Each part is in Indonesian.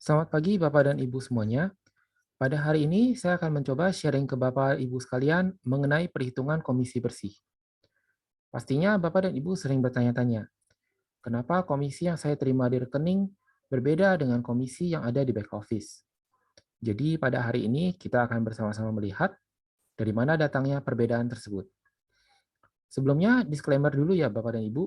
Selamat pagi Bapak dan Ibu semuanya. Pada hari ini saya akan mencoba sharing ke Bapak Ibu sekalian mengenai perhitungan komisi bersih. Pastinya Bapak dan Ibu sering bertanya-tanya, kenapa komisi yang saya terima di rekening berbeda dengan komisi yang ada di back office. Jadi pada hari ini kita akan bersama-sama melihat dari mana datangnya perbedaan tersebut. Sebelumnya disclaimer dulu ya Bapak dan Ibu,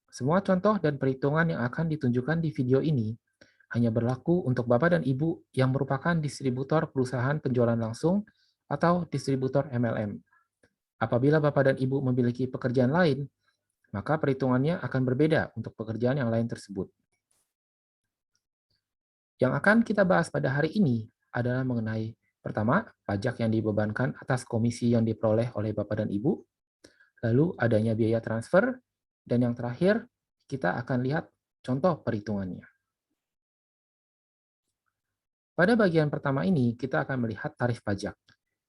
semua contoh dan perhitungan yang akan ditunjukkan di video ini hanya berlaku untuk Bapak dan Ibu yang merupakan distributor perusahaan penjualan langsung atau distributor MLM. Apabila Bapak dan Ibu memiliki pekerjaan lain, maka perhitungannya akan berbeda untuk pekerjaan yang lain tersebut. Yang akan kita bahas pada hari ini adalah mengenai pertama, pajak yang dibebankan atas komisi yang diperoleh oleh Bapak dan Ibu, lalu adanya biaya transfer, dan yang terakhir, kita akan lihat contoh perhitungannya. Pada bagian pertama ini, kita akan melihat tarif pajak,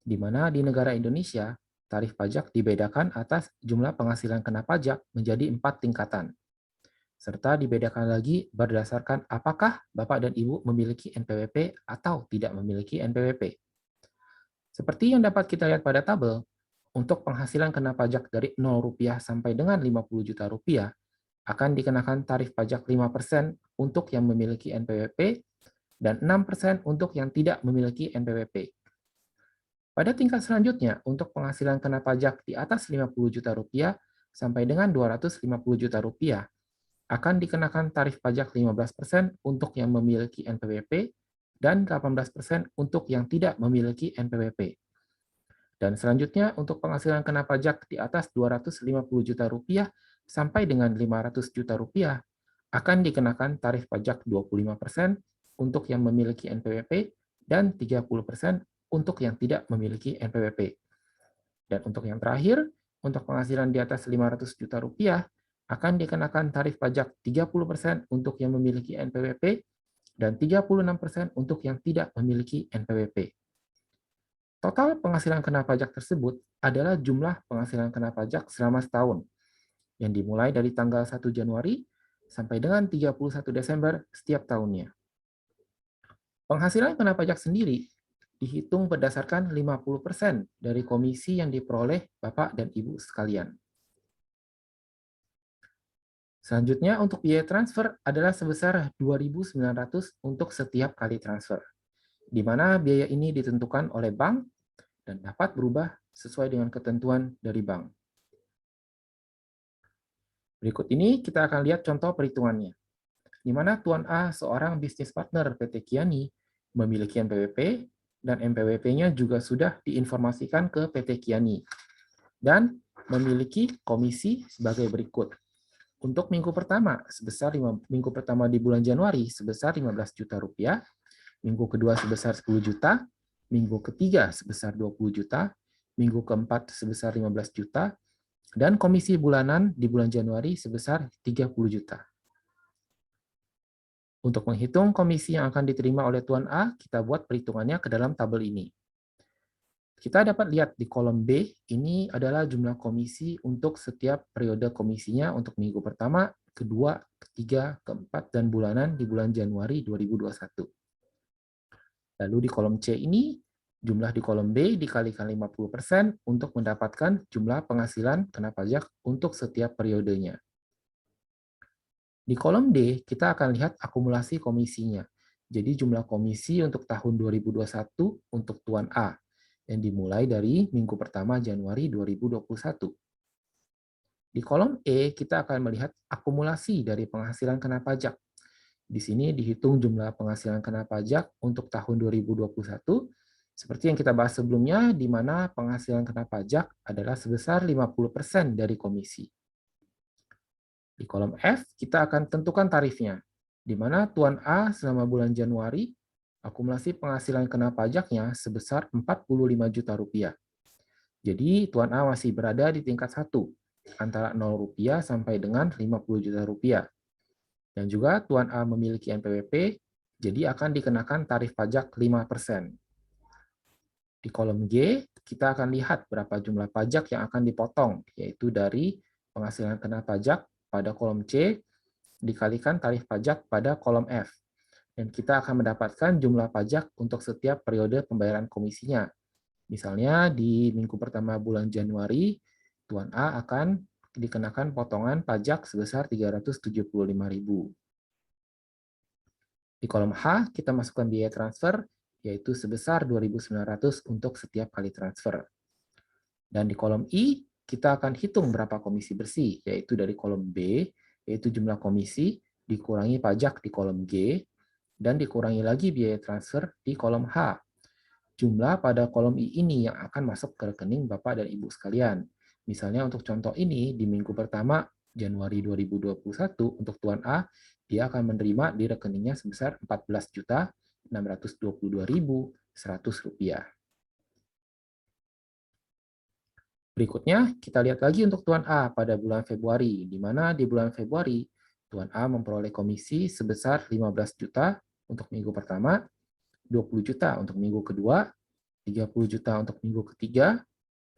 di mana di negara Indonesia, tarif pajak dibedakan atas jumlah penghasilan kena pajak menjadi 4 tingkatan, serta dibedakan lagi berdasarkan apakah Bapak dan Ibu memiliki NPWP atau tidak memiliki NPWP. Seperti yang dapat kita lihat pada tabel, untuk penghasilan kena pajak dari Rp0 sampai dengan Rp50 juta akan dikenakan tarif pajak 5% untuk yang memiliki NPWP dan 6% untuk yang tidak memiliki NPWP. Pada tingkat selanjutnya, untuk penghasilan kena pajak di atas Rp50 juta sampai dengan Rp250 juta akan dikenakan tarif pajak 15% untuk yang memiliki NPWP dan 18% untuk yang tidak memiliki NPWP. Dan selanjutnya, untuk penghasilan kena pajak di atas Rp250 juta sampai dengan Rp500 juta akan dikenakan tarif pajak 25% untuk yang memiliki NPWP dan 30% untuk yang tidak memiliki NPWP. Dan untuk yang terakhir, untuk penghasilan di atas Rp500 juta akan dikenakan tarif pajak 30% untuk yang memiliki NPWP dan 36% untuk yang tidak memiliki NPWP. Total penghasilan kena pajak tersebut adalah jumlah penghasilan kena pajak selama setahun, yang dimulai dari tanggal 1 Januari sampai dengan 31 Desember setiap tahunnya. Penghasilan kena pajak sendiri dihitung berdasarkan 50% dari komisi yang diperoleh Bapak dan Ibu sekalian. Selanjutnya, untuk biaya transfer adalah sebesar Rp2.900 untuk setiap kali transfer, di mana biaya ini ditentukan oleh bank dan dapat berubah sesuai dengan ketentuan dari bank. Berikut ini kita akan lihat contoh perhitungannya, di mana Tuan A, seorang bisnis partner PT Kiani, memiliki NPWP, dan NPWP-nya juga sudah diinformasikan ke PT Kiani, dan memiliki komisi sebagai berikut. Untuk minggu pertama, minggu pertama di bulan Januari sebesar Rp15 juta, minggu kedua sebesar 10 juta, minggu ketiga sebesar 20 juta, minggu keempat sebesar 15 juta, dan komisi bulanan di bulan Januari sebesar 30 juta. Untuk menghitung komisi yang akan diterima oleh Tuan A, kita buat perhitungannya ke dalam tabel ini. Kita dapat lihat di kolom B, ini adalah jumlah komisi untuk setiap periode komisinya untuk minggu pertama, kedua, ketiga, keempat, dan bulanan di bulan Januari 2021. Lalu di kolom C ini, jumlah di kolom B dikalikan 50% untuk mendapatkan jumlah penghasilan kena pajak untuk setiap periodenya. Di kolom D, kita akan lihat akumulasi komisinya. Jadi jumlah komisi untuk tahun 2021 untuk Tuan A, yang dimulai dari minggu pertama Januari 2021. Di kolom E, kita akan melihat akumulasi dari penghasilan kena pajak. Di sini dihitung jumlah penghasilan kena pajak untuk tahun 2021, seperti yang kita bahas sebelumnya, di mana penghasilan kena pajak adalah sebesar 50% dari komisi. Di kolom F, kita akan tentukan tarifnya, di mana Tuan A selama bulan Januari, akumulasi penghasilan kena pajaknya sebesar Rp45 juta. Jadi, Tuan A masih berada di tingkat 1, antara Rp0 sampai dengan Rp50 juta. Dan juga Tuan A memiliki NPWP, jadi akan dikenakan tarif pajak 5%. Di kolom G, kita akan lihat berapa jumlah pajak yang akan dipotong, yaitu dari penghasilan kena pajak pada kolom C, dikalikan tarif pajak pada kolom F. Dan kita akan mendapatkan jumlah pajak untuk setiap periode pembayaran komisinya. Misalnya di minggu pertama bulan Januari, Tuan A akan dikenakan potongan pajak sebesar 375.000. Di kolom H, kita masukkan biaya transfer, yaitu sebesar 2.900 untuk setiap kali transfer. Dan di kolom I, kita akan hitung berapa komisi bersih, yaitu dari kolom B, yaitu jumlah komisi, dikurangi pajak di kolom G, dan dikurangi lagi biaya transfer di kolom H. Jumlah pada kolom I ini yang akan masuk ke rekening Bapak dan Ibu sekalian. Misalnya untuk contoh ini, di minggu pertama Januari 2021 untuk Tuan A, dia akan menerima di rekeningnya sebesar Rp14.622.100. Berikutnya, kita lihat lagi untuk Tuan A pada bulan Februari, di mana di bulan Februari, Tuan A memperoleh komisi sebesar 15 juta untuk minggu pertama, 20 juta untuk minggu kedua, 30 juta untuk minggu ketiga,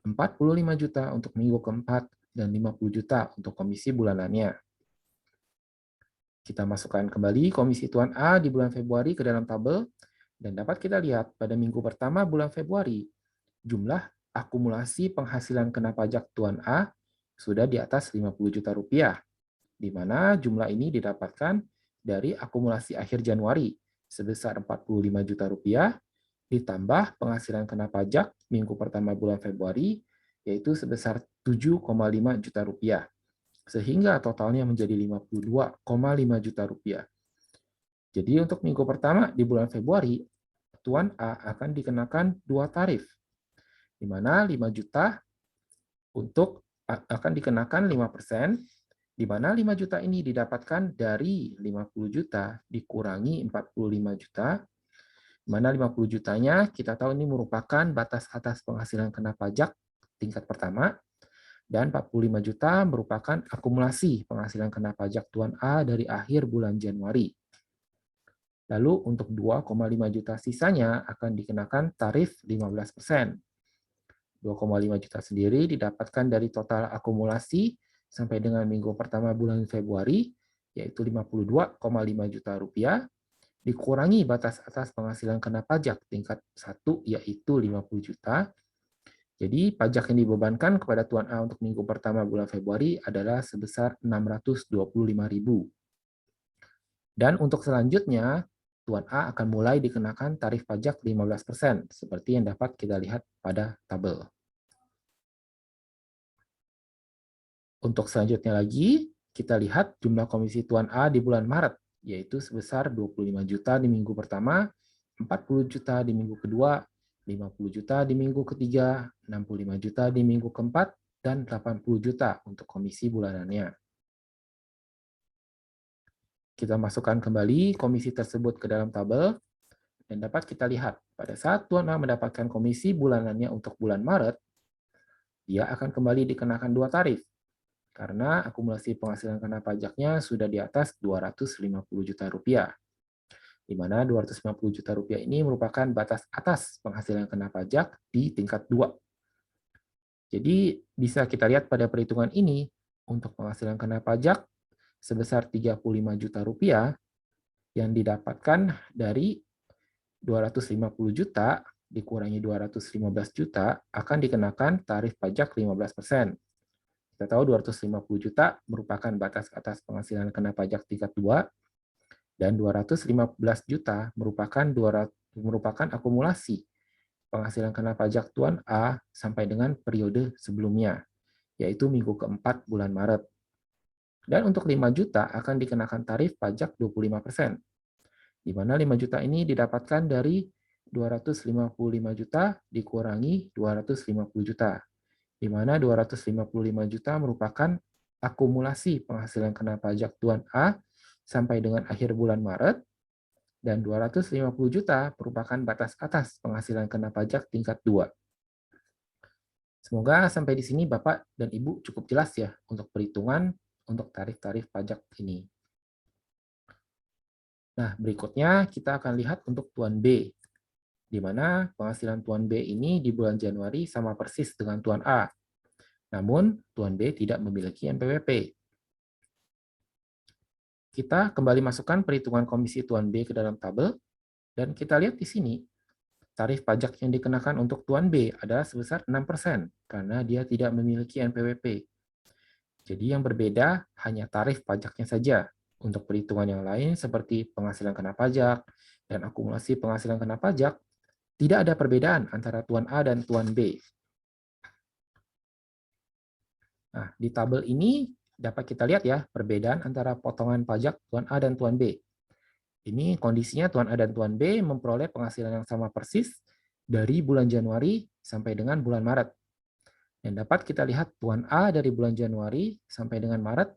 45 juta untuk minggu keempat, dan 50 juta untuk komisi bulanannya. Kita masukkan kembali komisi Tuan A di bulan Februari ke dalam tabel, dan dapat kita lihat pada minggu pertama bulan Februari, jumlah akumulasi penghasilan kena pajak Tuan A sudah di atas 50 juta rupiah, di mana jumlah ini didapatkan dari akumulasi akhir Januari sebesar 45 juta rupiah, ditambah penghasilan kena pajak minggu pertama bulan Februari, yaitu sebesar 7,5 juta rupiah, sehingga totalnya menjadi 52,5 juta rupiah. Jadi untuk minggu pertama di bulan Februari, Tuan A akan dikenakan dua tarif, di mana 5 juta akan dikenakan 5%, di mana 5 juta ini didapatkan dari 50 juta dikurangi 45 juta, di mana 50 jutanya kita tahu ini merupakan batas atas penghasilan kena pajak tingkat pertama, dan 45 juta merupakan akumulasi penghasilan kena pajak Tuan A dari akhir bulan Januari. Lalu untuk 2,5 juta sisanya akan dikenakan tarif 15%. 2,5 juta sendiri didapatkan dari total akumulasi sampai dengan minggu pertama bulan Februari, yaitu 52,5 juta rupiah, dikurangi batas atas penghasilan kena pajak tingkat 1, yaitu 50 juta. Jadi pajak yang dibebankan kepada Tuan A untuk minggu pertama bulan Februari adalah sebesar 625.000. Dan untuk selanjutnya, Tuan A akan mulai dikenakan tarif pajak 15%, seperti yang dapat kita lihat pada tabel. Untuk selanjutnya lagi, kita lihat jumlah komisi Tuan A di bulan Maret, yaitu sebesar 25 juta di minggu pertama, 40 juta di minggu kedua, 50 juta di minggu ketiga, 65 juta di minggu keempat, dan 80 juta untuk komisi bulanannya. Kita masukkan kembali komisi tersebut ke dalam tabel, dan dapat kita lihat, pada saat Tuan A mendapatkan komisi bulanannya untuk bulan Maret, dia akan kembali dikenakan dua tarif, karena akumulasi penghasilan kena pajaknya sudah di atas 250 juta rupiah, di mana 250 juta rupiah ini merupakan batas atas penghasilan kena pajak di tingkat 2. Jadi bisa kita lihat pada perhitungan ini, untuk penghasilan kena pajak sebesar 35 juta rupiah yang didapatkan dari 250 juta dikurangi 215 juta akan dikenakan tarif pajak 15%. Kita tahu 250 juta merupakan batas atas penghasilan kena pajak tingkat 2, dan 215 juta merupakan akumulasi penghasilan kena pajak Tuan A sampai dengan periode sebelumnya, yaitu minggu keempat bulan Maret. Dan untuk 5 juta akan dikenakan tarif pajak 25%, di mana 5 juta ini didapatkan dari 255 juta dikurangi 250 juta, di mana 255 juta merupakan akumulasi penghasilan kena pajak Tuan A sampai dengan akhir bulan Maret, dan 250 juta merupakan batas atas penghasilan kena pajak tingkat 2. Semoga sampai di sini Bapak dan Ibu cukup jelas ya untuk perhitungan untuk tarif-tarif pajak ini. Nah, berikutnya kita akan lihat untuk Tuan B, di mana penghasilan Tuan B ini di bulan Januari sama persis dengan Tuan A. Namun, Tuan B tidak memiliki NPWP. Kita kembali masukkan perhitungan komisi Tuan B ke dalam tabel, dan kita lihat di sini, tarif pajak yang dikenakan untuk Tuan B adalah sebesar 6% karena dia tidak memiliki NPWP. Jadi yang berbeda hanya tarif pajaknya saja. Untuk perhitungan yang lain seperti penghasilan kena pajak dan akumulasi penghasilan kena pajak, tidak ada perbedaan antara Tuan A dan Tuan B. Nah, di tabel ini dapat kita lihat ya perbedaan antara potongan pajak Tuan A dan Tuan B. Ini kondisinya Tuan A dan Tuan B memperoleh penghasilan yang sama persis dari bulan Januari sampai dengan bulan Maret. Dan dapat kita lihat Tuan A dari bulan Januari sampai dengan Maret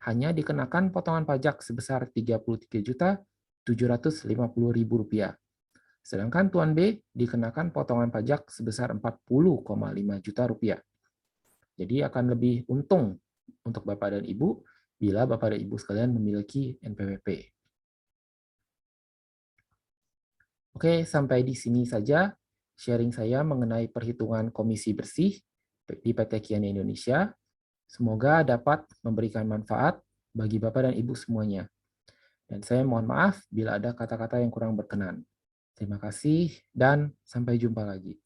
hanya dikenakan potongan pajak sebesar Rp33.750.000. Sedangkan Tuan B dikenakan potongan pajak sebesar Rp40,5 juta. Jadi akan lebih untung untuk Bapak dan Ibu bila Bapak dan Ibu sekalian memiliki NPWP. Oke, sampai di sini saja sharing saya mengenai perhitungan komisi bersih di PT Kian Indonesia. Semoga dapat memberikan manfaat bagi Bapak dan Ibu semuanya. Dan saya mohon maaf bila ada kata-kata yang kurang berkenan. Terima kasih dan sampai jumpa lagi.